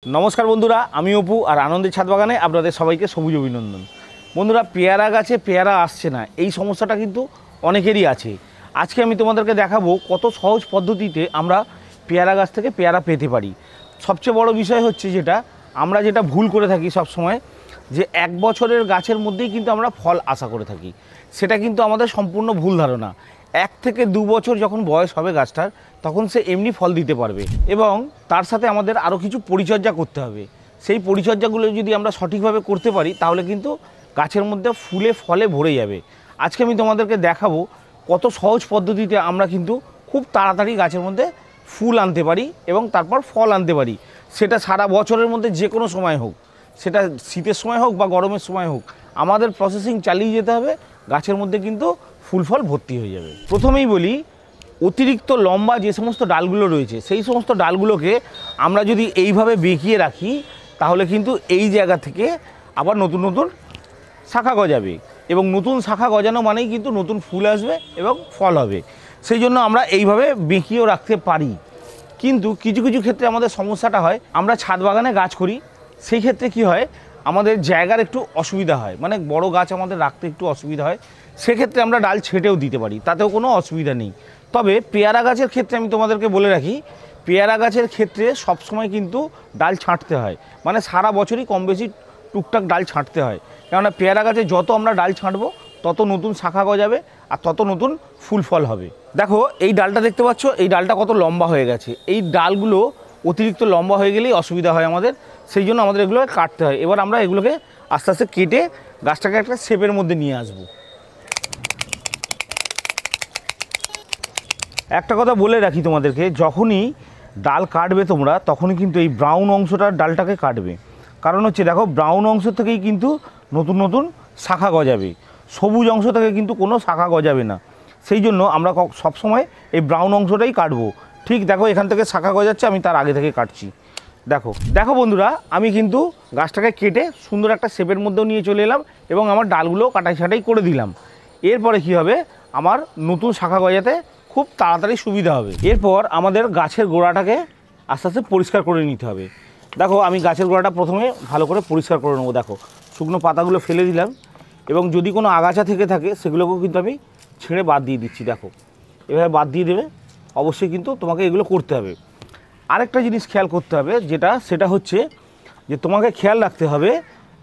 नमस्कार बंधुरा आमी अपू और आनंदेर छाद बागाने आपनादेर सबाइके सबुज अभिनंदन। बंधुरा पेयारा गाছে पेयारा आसছে না এই সমস্যাটা কিন্তু অনেকেরই আছে। আজকে আমি তোমাদেরকে দেখাবো কত সহজ পদ্ধতিতে আমরা পেয়ারা গাছ থেকে পেয়ারা পেতে পারি। সবচেয়ে বড় বিষয় হচ্ছে যেটা ভুল করে থাকি সব সময় যে এক বছরের গাছের মধ্যেই কিন্তু আমরা ফল আশা করে থাকি, সেটা কিন্তু আমাদের সম্পূর্ণ ভুল ধারণা। 1 থেকে 2 বছর যখন বয়স হবে গাছটার তখন সে এমনি ফল দিতে পারবে এবং তার সাথে আমাদের আরও কিছু পরিচর্যা করতে হবে। সেই পরিচর্যাগুলো যদি আমরা সঠিকভাবে করতে পারি তাহলে কিন্তু গাছের মধ্যে ফুলে ফলে ভরে যাবে। আজকে আমি তোমাদেরকে দেখাবো কত সহজ পদ্ধতিতে আমরা কিন্তু খুব তাড়াতাড়ি গাছের মধ্যে ফুল আনতে পারি এবং তারপর ফল আনতে পারি। সেটা সারা বছরের মধ্যে যে কোনো সময় হোক, সেটা শীতের সময় হোক বা গরমের সময় হোক, আমাদের প্রসেসিং চালিয়ে যেতে হবে, গাছের মধ্যে কিন্তু ফুল ফল ভর্তি হয়ে যাবে। প্রথমেই বলি, অতিরিক্ত লম্বা যে সমস্ত ডালগুলো রয়েছে সেই সমস্ত ডালগুলোকে আমরা যদি এইভাবে বেঁকিয়ে রাখি তাহলে কিন্তু এই জায়গা থেকে আবার নতুন নতুন শাখা গজাবে এবং নতুন শাখা গজানো মানেই কিন্তু নতুন ফুল আসবে এবং ফল হবে। সেই জন্য আমরা এইভাবে বেঁকিয়েও রাখতে পারি। কিন্তু কিছু কিছু ক্ষেত্রে আমাদের সমস্যাটা হয়, আমরা ছাদ বাগানে গাছ করি, সেই ক্ষেত্রে কি হয় আমাদের জায়গার একটু অসুবিধা হয়, মানে বড় গাছ আমাদের রাখতে একটু অসুবিধা হয়, সেক্ষেত্রে আমরা ডাল ছেঁটেও দিতে পারি, তাতেও কোনো অসুবিধা নেই। তবে পেয়ারা গাছের ক্ষেত্রে আমি তোমাদেরকে বলে রাখি, পেয়ারা গাছের ক্ষেত্রে সবসময় কিন্তু ডাল ছাঁটতে হয়, মানে সারা বছরই কম বেশি টুকটাক ডাল ছাঁটতে হয়। কেননা পেয়ারা গাছে যত আমরা ডাল ছাঁটবো তত নতুন শাখা গজাবে আর তত নতুন ফুল ফল হবে। দেখো এই ডালটা দেখতে পাচ্ছ, এই ডালটা কত লম্বা হয়ে গেছে। এই ডালগুলো অতিরিক্ত লম্বা হয়ে গেলেই অসুবিধা হয় আমাদের, সেই জন্য আমাদের এগুলোকে কাটতে হয়। এবার আমরা এগুলোকে আস্তে আস্তে কেটে গাছটাকে একটা শেপের মধ্যে নিয়ে আসবো। একটা কথা বলে রাখি তোমাদেরকে, যখনই ডাল কাটবে তোমরা তখনই কিন্তু এই ব্রাউন অংশটার ডালটাকে কাটবে। কারণ হচ্ছে দেখো, ব্রাউন অংশ থেকেই কিন্তু নতুন নতুন শাখা গজাবে, সবুজ অংশ থেকে কিন্তু কোনো শাখা গজাবে না। সেই জন্য আমরা সবসময় এই ব্রাউন অংশটাই কাটবো। ঠিক দেখো এখান থেকে শাখা গজাচ্ছে, আমি তার আগে থেকে কাটছি। দেখো দেখো বন্ধুরা, আমি কিন্তু গাছটাকে কেটে সুন্দর একটা শেপের মধ্যেও নিয়ে চলে এলাম এবং আমার ডালগুলো কাটাই ছাটাই করে দিলাম। এরপরে কি হবে, আমার নতুন শাখা গজাতে খুব তাড়াতাড়ি সুবিধা হবে। এরপর আমাদের গাছের গোড়াটাকে আস্তে আস্তে পরিষ্কার করে নিতে হবে। দেখো আমি গাছের গোড়াটা প্রথমে ভালো করে পরিষ্কার করে নেবো। দেখো শুকনো পাতাগুলো ফেলে দিলাম এবং যদি কোনো আগাছা থেকে থাকে সেগুলোকেও কিন্তু আমি ছেড়ে বাদ দিয়ে দিচ্ছি। দেখো এভাবে বাদ দিয়ে দেবে, অবশ্যই কিন্তু তোমাকে এগুলো করতে হবে। আরেকটা জিনিস খেয়াল করতে হবে, সেটা হচ্ছে যে তোমাকে খেয়াল রাখতে হবে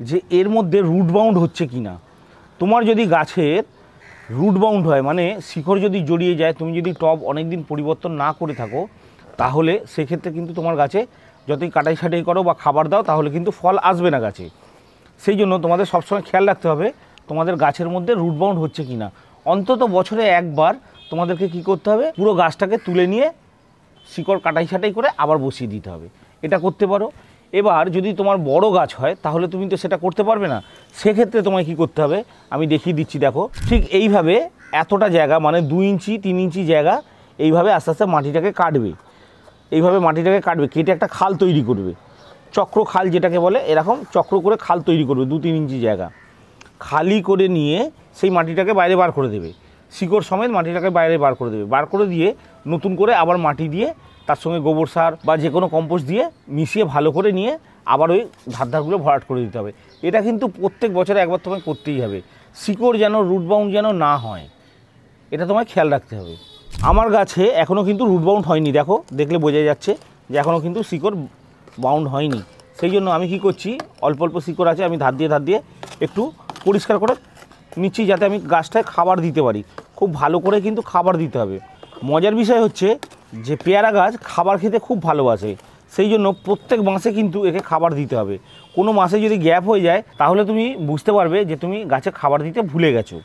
যে এর মধ্যে রুট বাউন্ড হচ্ছে কি না। তোমার যদি গাছের রুট বাউন্ড হয়, মানে শিকড় যদি জড়িয়ে যায়, তুমি যদি টব অনেক দিন পরিবর্তন না করে থাকো, তাহলে সেক্ষেত্রে কিন্তু তোমার গাছে যতই কাটাই ছাটাই করো বা খাবার দাও তাহলে কিন্তু ফল আসবে না গাছে। সেই জন্য তোমাদের সবসময় খেয়াল রাখতে হবে তোমাদের গাছের মধ্যে রুট বাউন্ড হচ্ছে কি না। অন্তত বছরে একবার তোমাদেরকে কি করতে হবে, পুরো গাছটাকে তুলে নিয়ে শিকড় কাটাই ছাটাই করে আবার বসিয়ে দিতে হবে। এটা করতে পারো। এবার যদি তোমার বড় গাছ হয় তাহলে তুমি তো সেটা করতে পারবে না, সেক্ষেত্রে তোমায় কি করতে হবে আমি দেখিয়ে দিচ্ছি। দেখো ঠিক এইভাবে এতটা জায়গা, মানে 2 ইঞ্চি 3 ইঞ্চি জায়গা, এইভাবে আস্তে আস্তে মাটিটাকে কাটবে। এইভাবে মাটিটাকে কাটবে, কেটে একটা খাল তৈরি করবে, চক্র খাল যেটাকে বলে, এরকম চক্র করে খাল তৈরি করবে 2-3 ইঞ্চি জায়গা। খালি করে নিয়ে সেই মাটিটাকে বাইরে বার করে দেবে, শিকড় সমেত মাটিটাকে বাইরে বার করে দেবে। বার করে দিয়ে নতুন করে আবার মাটি দিয়ে তার সঙ্গে গোবর সার বা যে কোনো কম্পোস্ট দিয়ে মিশিয়ে ভালো করে নিয়ে আবার ওই ধারগুলো ভরাট করে দিতে হবে। এটা কিন্তু প্রত্যেক বছরে একবার তোমায় করতেই হবে। শিকড় যেন রুট বাউন্ড যেন না হয়, এটা তোমায় খেয়াল রাখতে হবে। আমার গাছে এখনও কিন্তু রুট বাউন্ড হয়নি। দেখো দেখলে বোঝা যাচ্ছে যে এখনও কিন্তু শিকড় বাউন্ড হয়নি। সেই জন্য আমি কি করছি, অল্প অল্প শিকড় আছে, আমি ধার দিয়ে একটু পরিষ্কার করে নিচ্ছি যাতে আমি গাছটায় খাবার দিতে পারি। খুব ভালো করে কিন্তু খাবার দিতে হবে। মজার বিষয় হচ্ছে যে পেয়ারা গাছ খাবার খেতে খুব ভালোবাসে, সেই জন্য প্রত্যেক মাসে কিন্তু একে খাবার দিতে হবে। কোনো মাসে যদি গ্যাপ হয়ে যায় তাহলে তুমি বুঝতে পারবে যে তুমি গাছে খাবার দিতে ভুলে গেছো।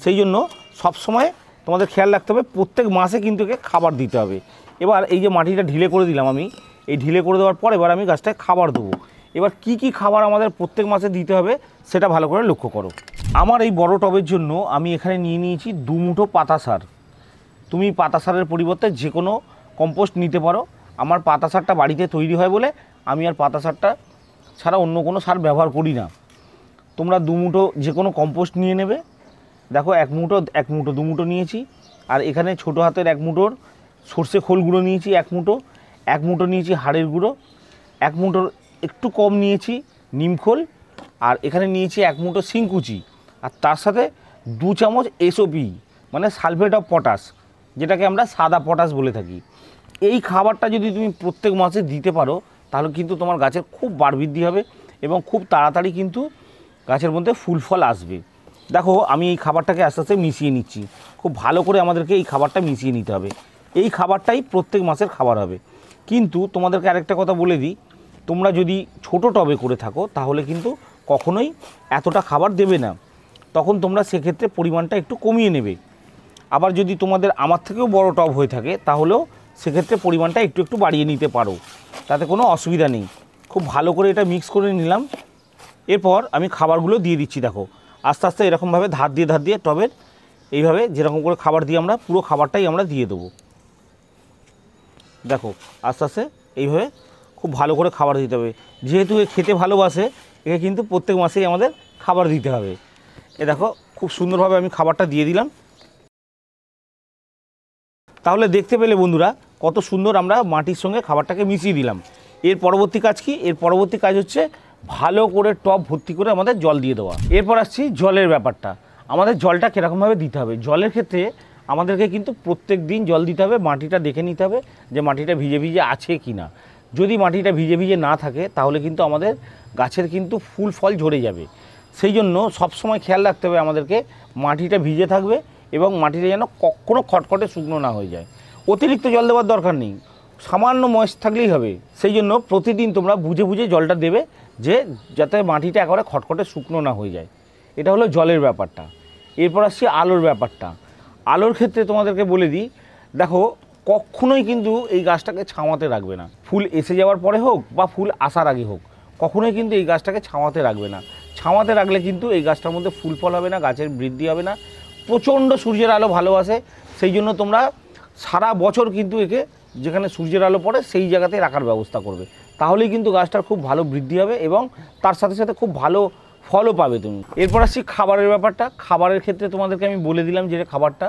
সেই জন্য সবসময় তোমাদের খেয়াল রাখতে হবে প্রত্যেক মাসে কিন্তু একে খাবার দিতে হবে। এবার এই যে মাটিটা ঢিলে করে দিলাম আমি, এই ঢিলে করে দেওয়ার পর এবার আমি গাছটায় খাবার দেবো। এবার কি কি খাবার আমাদের প্রত্যেক মাসে দিতে হবে সেটা ভালো করে লক্ষ্য করো। আমার এই বড় টবের জন্য আমি এখানে নিয়ে নিয়েছি 2 মুঠো পাতা সার। তুমি পাতা সারের পরিবর্তে যে কোনো কম্পোস্ট নিতে পারো। আমার পাতা সারটা বাড়িতে তৈরি হয় বলে আমি আর পাতা সারটা ছাড়া অন্য কোনো সার ব্যবহার করি না। তোমরা 2 মুঠো যে কোনো কম্পোস্ট নিয়ে নেবে। দেখো 1 মুঠো 2 মুঠো নিয়েছি। আর এখানে ছোটো হাতের 1 মুঠোর সর্ষে খোল গুঁড়ো নিয়েছি 1 মুঠো, 1 মুঠো নিয়েছি হাড়ের গুঁড়ো, 1 মুঠোর একটু কম নিয়েছি নিমখোল, আর এখানে নিয়েছি 1 মুঠো শিংকুচি, আর তার সাথে 2 চামচ এসওপি মানে সালফেট অফ পটাশ, যেটাকে আমরা সাদা পটাশ বলে থাকি। এই খাবারটা যদি তুমি প্রত্যেক মাসে দিতে পারো তাহলে কিন্তু তোমার গাছের খুব বার বৃদ্ধি হবে এবং খুব তাড়াতাড়ি কিন্তু গাছের মধ্যে ফুল ফল আসবে। দেখো আমি এই খাবারটাকে আস্তে আস্তে মিশিয়ে নিচ্ছি। খুব ভালো করে আমাদেরকে এই খাবারটা মিশিয়ে নিতে হবে। এই খাবারটাই প্রত্যেক মাসের খাবার হবে। কিন্তু তোমাদেরকে আরেকটা কথা বলে দিই, তোমরা যদি ছোট টবে করে থাকো তাহলে কিন্তু কখনোই এতটা খাবার দেবে না, তখন তোমরা সেক্ষেত্রে পরিমাণটা একটু কমিয়ে নেবে। আবার যদি তোমাদের আমার থেকেও বড় টব হয়ে থাকে তাহলেও সেক্ষেত্রে পরিমাণটা একটু একটু বাড়িয়ে নিতে পারো, তাতে কোনো অসুবিধা নেই। খুব ভালো করে এটা মিক্স করে নিলাম। এরপর আমি খাবারগুলো দিয়ে দিচ্ছি। দেখো আস্তে আস্তে এরকমভাবে ধার দিয়ে টবের এইভাবে যেরকম করে খাবার দিয়ে আমরা পুরো খাবারটাই আমরা দিয়ে দেবো। দেখো আস্তে আস্তে এইভাবে খুব ভালো করে খাবার দিতে হবে। যেহেতু এ খেতে ভালোবাসে, একে কিন্তু প্রত্যেক মাসেই আমাদের খাবার দিতে হবে। এ দেখো খুব সুন্দরভাবে আমি খাবারটা দিয়ে দিলাম। তাহলে দেখতে পেলে বন্ধুরা কত সুন্দর আমরা মাটির সঙ্গে খাবারটাকে মিশিয়ে দিলাম। এর পরবর্তী কাজ কি? এর পরবর্তী কাজ হচ্ছে ভালো করে টব ভর্তি করে আমাদের জল দিয়ে দেওয়া। এরপর আসছি জলের ব্যাপারটা। আমাদের জলটা কীরকমভাবে দিতে হবে। জলের ক্ষেত্রে আমাদেরকে কিন্তু প্রত্যেক দিন জল দিতে হবে। মাটিটা দেখে নিতে হবে যে মাটিটা ভিজে ভিজে আছে কি না। যদি মাটিটা ভিজে ভিজে না থাকে তাহলে কিন্তু আমাদের গাছের কিন্তু ফুল ফল ঝরে যাবে। সেই জন্য সবসময় খেয়াল রাখতে হবে আমাদেরকে মাটিটা ভিজে থাকবে এবং মাটিটা যেন কখনও খটখটে শুকনো না হয়ে যায়। অতিরিক্ত জল দেওয়ার দরকার নেই, সামান্য ময়েস্ট থাকলেই হবে। সেই জন্য প্রতিদিন তোমরা বুঝে বুঝে জলটা দেবে, যে যাতে মাটিটা একেবারে খটখটে শুকনো না হয়ে যায়। এটা হলো জলের ব্যাপারটা। এরপর আসছি আলোর ব্যাপারটা। আলোর ক্ষেত্রে তোমাদেরকে বলে দিই, দেখো কখনোই কিন্তু এই গাছটাকে ছাওয়াতে রাখবে না। ফুল এসে যাওয়ার পরে হোক বা ফুল আসার আগে হোক, কখনোই কিন্তু এই গাছটাকে ছাওয়াতে রাখবে না। ছাওয়াতে রাখলে কিন্তু এই গাছটার মধ্যে ফুল ফল হবে না, গাছের বৃদ্ধি হবে না। প্রচণ্ড সূর্যের আলো ভালোবাসে, সেই জন্য তোমরা সারা বছর কিন্তু একে যেখানে সূর্যের আলো পড়ে সেই জায়গাতে রাখার ব্যবস্থা করবে। তাহলেই কিন্তু গাছটার খুব ভালো বৃদ্ধি হবে এবং তার সাথে সাথে খুব ভালো ফলও পাবে তুমি। এরপর আসছি খাবারের ব্যাপারটা। খাবারের ক্ষেত্রে তোমাদেরকে আমি বলে দিলাম যে খাবারটা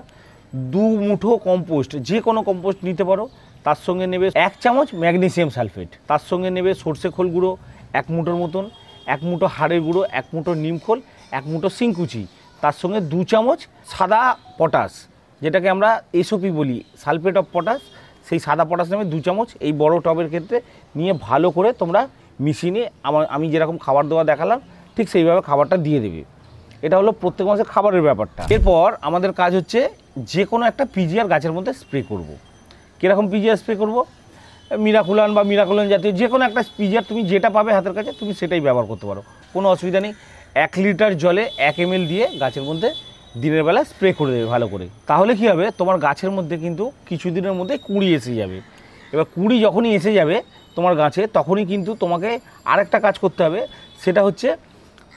2 মুঠো কম্পোস্ট, যে কোনো কম্পোস্ট নিতে পারো। তার সঙ্গে নেবে 1 চামচ ম্যাগনেসিয়াম সালফেট, তার সঙ্গে নেবে সর্ষে খোল গুঁড়ো 1 মুঠোর মতন, 1 মুঠো হাড়ের গুঁড়ো, 1 মুঠো নিমখোল, 1 মুঠো শিংকুচি, তার সঙ্গে 2 চামচ সাদা পটাশ, যেটাকে আমরা এসওপি বলি, সালফেট অফ পটাশ। সেই সাদা পটাশ নেবে 2 চামচ। এই বড় টবের ক্ষেত্রে নিয়ে ভালো করে তোমরা মিশিয়ে নিয়ে আমি যেরকম খাবার দেওয়া দেখালাম ঠিক সেইভাবে খাবারটা দিয়ে দেবে। এটা হলো প্রত্যেক মাসে খাবারের ব্যাপারটা। এরপর আমাদের কাজ হচ্ছে যে কোনো একটা পিজিআর গাছের মধ্যে স্প্রে করব। কীরকম পিজিআর স্প্রে করব? মিরাকুলান বা মিরাকুলান জাতীয় যে কোনো একটা পিজিআর তুমি যেটা পাবে হাতের কাছে তুমি সেটাই ব্যবহার করতে পারো, কোনো অসুবিধা নেই। 1 লিটার জলে 1 ml দিয়ে গাছের মধ্যে দিনের বেলা স্প্রে করে দেবে ভালো করে। তাহলে কী হবে, তোমার গাছের মধ্যে কিন্তু কিছুদিনের মধ্যে কুঁড়ি এসে যাবে। এবার কুঁড়ি যখনই এসে যাবে তোমার গাছে, তখনই কিন্তু তোমাকে আরেকটা কাজ করতে হবে, সেটা হচ্ছে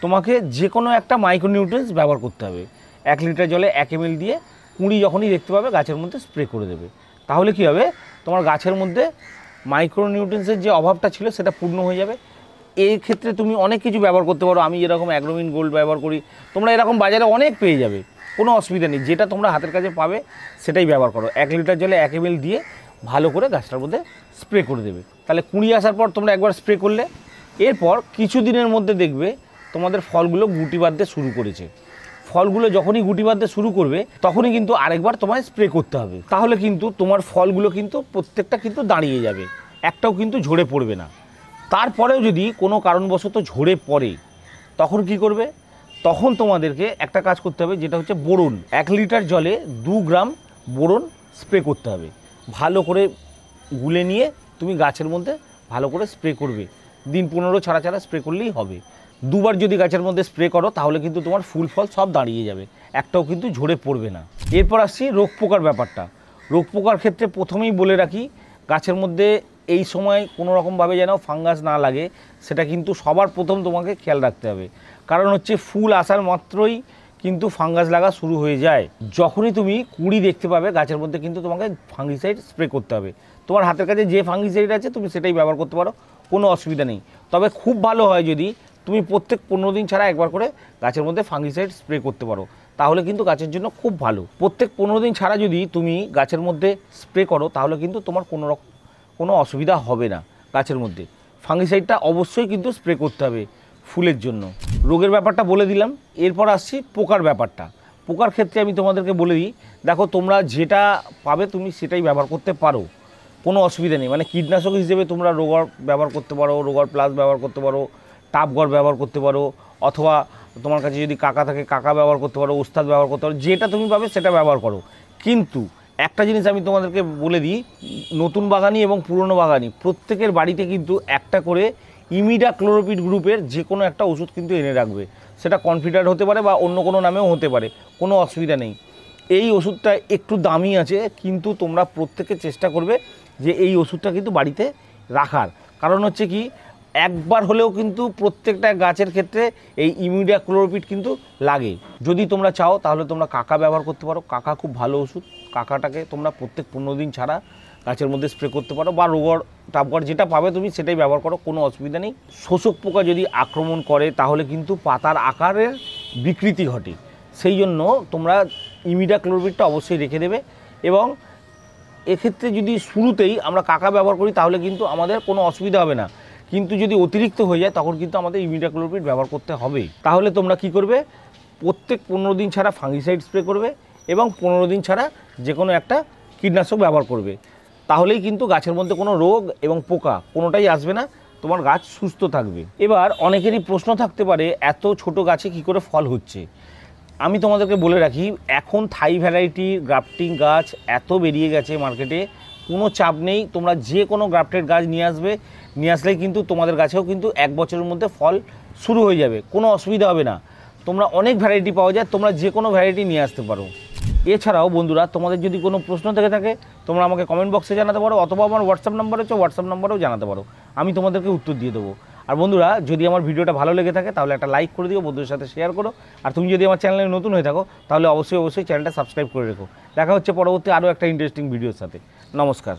তোমাকে যে কোনো একটা মাইক্রোনিউট্রিয়েন্টস ব্যবহার করতে হবে। 1 লিটার জলে 1 ml দিয়ে কুঁড়ি যখনই দেখতে পাবে গাছের মধ্যে স্প্রে করে দেবে। তাহলে কী হবে, তোমার গাছের মধ্যে মাইক্রোনিউট্রিয়েন্টসের যে অভাবটা ছিল সেটা পূর্ণ হয়ে যাবে। এই ক্ষেত্রে তুমি অনেক কিছু ব্যবহার করতে পারো। আমি এরকম অ্যাগ্রোমিন গোল্ড ব্যবহার করি, তোমরা এরকম বাজারে অনেক পেয়ে যাবে, কোনো অসুবিধা নেই। যেটা তোমরা হাতের কাছে পাবে সেটাই ব্যবহার করো। 1 লিটার জলে 1 ml দিয়ে ভালো করে গাছটার মধ্যে স্প্রে করে দেবে। তাহলে কুঁড়ি আসার পর তোমরা একবার স্প্রে করলে, এরপর কিছু দিনের মধ্যে দেখবে তোমাদের ফলগুলো গুটি বাঁধতে শুরু করেছে। ফলগুলো যখনই গুটি বাঁধতে শুরু করবে তখনই কিন্তু আরেকবার তোমায় স্প্রে করতে হবে। তাহলে কিন্তু তোমার ফলগুলো কিন্তু প্রত্যেকটা কিন্তু দাঁড়িয়ে যাবে, একটাও কিন্তু ঝরে পড়বে না। তারপরেও যদি কোনো কারণবশত ঝরে পড়ে তখন কি করবে? তখন তোমাদেরকে একটা কাজ করতে হবে, যেটা হচ্ছে বোরন। 1 লিটার জলে 2 গ্রাম বোরন স্প্রে করতে হবে। ভালো করে গুলে নিয়ে তুমি গাছের মধ্যে ভালো করে স্প্রে করবে। দিন 15 ছাড়া ছাড়া স্প্রে করলেই হবে। 2 বার যদি গাছের মধ্যে স্প্রে করো তাহলে কিন্তু তোমার ফুল ফল সব দাঁড়িয়ে যাবে, একটাও কিন্তু ঝরে পড়বে না। এরপর আসছি রোগ পোকার ব্যাপারটা। রোগ পোকার ক্ষেত্রে প্রথমেই বলে রাখি, গাছের মধ্যে এই সময় কোনো রকমভাবে যেন ফাঙ্গাস না লাগে, সেটা কিন্তু সবার প্রথম তোমাকে খেয়াল রাখতে হবে। কারণ হচ্ছে ফুল আসার মাত্রই কিন্তু ফাঙ্গাস লাগা শুরু হয়ে যায়। যখনই তুমি কুঁড়ি দেখতে পাবে গাছের মধ্যে কিন্তু তোমাকে ফাঙ্গিসাইড স্প্রে করতে হবে। তোমার হাতের কাছে যে ফাঙ্গিসাইড আছে তুমি সেটাই ব্যবহার করতে পারো, কোনো অসুবিধা নেই। তবে খুব ভালো হয় যদি তুমি প্রত্যেক 15 দিন ছাড়া একবার করে গাছের মধ্যে ফাঙ্গিসাইড স্প্রে করতে পারো, তাহলে কিন্তু গাছের জন্য খুব ভালো। প্রত্যেক 15 দিন ছাড়া যদি তুমি গাছের মধ্যে স্প্রে করো তাহলে কিন্তু তোমার কোনো অসুবিধা হবে না গাছের মধ্যে। ফাঙ্গিসাইডটা অবশ্যই কিন্তু স্প্রে করতে হবে ফুলের জন্য। রোগের ব্যাপারটা বলে দিলাম, এরপর আসছি পোকার ব্যাপারটা। পোকার ক্ষেত্রে আমি তোমাদেরকে বলে দিই, দেখো তোমরা যেটা পাবে তুমি সেটাই ব্যবহার করতে পারো, কোনো অসুবিধা নেই। মানে কীটনাশক হিসেবে তোমরা রোগর ব্যবহার করতে পারো, রোগর প্লাস ব্যবহার করতে পারো, টাপগড় ব্যবহার করতে পারো, অথবা তোমার কাছে যদি কাকা থাকে কাকা ব্যবহার করতে পারো, ওস্তাদ ব্যবহার করতে পারো, যেটা তুমি পাবে সেটা ব্যবহার করো। কিন্তু একটা জিনিস আমি তোমাদেরকে বলে দিই, নতুন বাগানি এবং পুরনো বাগানি প্রত্যেকের বাড়িতে কিন্তু একটা করে ইমিডাক্লোরোপিড গ্রুপের যে কোনো একটা ওষুধ কিন্তু এনে রাখবে। সেটা কনফিডার হতে পারে বা অন্য কোনো নামেও হতে পারে, কোনো অসুবিধা নেই। এই ওষুধটা একটু দামি আছে, কিন্তু তোমরা প্রত্যেকে চেষ্টা করবে যে এই ওষুধটা কিন্তু বাড়িতে রাখার। কারণ হচ্ছে কি, একবার হলেও কিন্তু প্রত্যেকটা গাছের ক্ষেত্রে এই ইমিডাক্লোরোপিড কিন্তু লাগে। যদি তোমরা চাও তাহলে তোমরা কাকা ব্যবহার করতে পারো, কাকা খুব ভালো ওষুধ। কাকাটাকে তোমরা প্রত্যেক 15 দিন ছাড়া গাছের মধ্যে স্প্রে করতে পারো, বা রোগর টাপগড় যেটা পাবে তুমি সেটাই ব্যবহার করো, কোনো অসুবিধা নেই। শোষক পোকা যদি আক্রমণ করে তাহলে কিন্তু পাতার আকারের বিকৃতি ঘটে, সেই জন্য তোমরা ইমিডাক্লোরোপিডটা অবশ্যই রেখে দেবে। এবং এক্ষেত্রে যদি শুরুতেই আমরা কাকা ব্যবহার করি তাহলে কিন্তু আমাদের কোনো অসুবিধা হবে না, কিন্তু যদি অতিরিক্ত হয়ে যায় তখন কিন্তু আমাদের ইমিডাক্লোরোপিড ব্যবহার করতে হবে। তাহলে তোমরা কি করবে, প্রত্যেক 15 দিন ছাড়া ফাঙ্গিসাইড স্প্রে করবে এবং 15 দিন ছাড়া যে কোনো একটা কীটনাশক ব্যবহার করবে। তাহলেই কিন্তু গাছের মধ্যে কোনো রোগ এবং পোকা কোনোটাই আসবে না, তোমার গাছ সুস্থ থাকবে। এবার অনেকেরই প্রশ্ন থাকতে পারে, এত ছোট গাছে কি করে ফল হচ্ছে। আমি তোমাদেরকে বলে রাখি, এখন থাই ভ্যারাইটি গ্রাফটিং গাছ এত বেরিয়ে গেছে মার্কেটে, কোনো চাপ নেই। তোমরা যে কোনো গ্রাফটেড গাছ নিয়ে আসবে, নিয়ে আসলেই কিন্তু তোমাদের গাছেও কিন্তু 1 বছরের মধ্যে ফল শুরু হয়ে যাবে, কোনো অসুবিধা হবে না। তোমরা অনেক ভ্যারাইটি পাওয়া যায়, তোমরা যে কোনো ভ্যারাইটি নিয়ে আসতে পারো। এছাড়াও বন্ধুরা, তোমাদের যদি কোনো প্রশ্ন থেকে থাকে তোমরা আমাকে কমেন্ট বক্সে জানাতে পারো, অথবা আমার হোয়াটসঅ্যাপ নাম্বার হচ্ছে, হোয়াটসঅ্যাপ নাম্বারেও জানাতে পারো, আমি তোমাদেরকে উত্তর দিয়ে দেবো। আর বন্ধুরা, যদি আমার ভিডিওটা ভালো লেগে থাকে তাহলে একটা লাইক করে দিও, বন্ধুদের সাথে শেয়ার করো। আর তুমি যদি আমার চ্যানেলে নতুন হয়ে থাকো তাহলে অবশ্যই চ্যানেলটা সাবস্ক্রাইব করে রেখো। দেখা হচ্ছে পরবর্তী আরও একটা ইন্টারেস্টিং ভিডিওর সাথে। নমস্কার।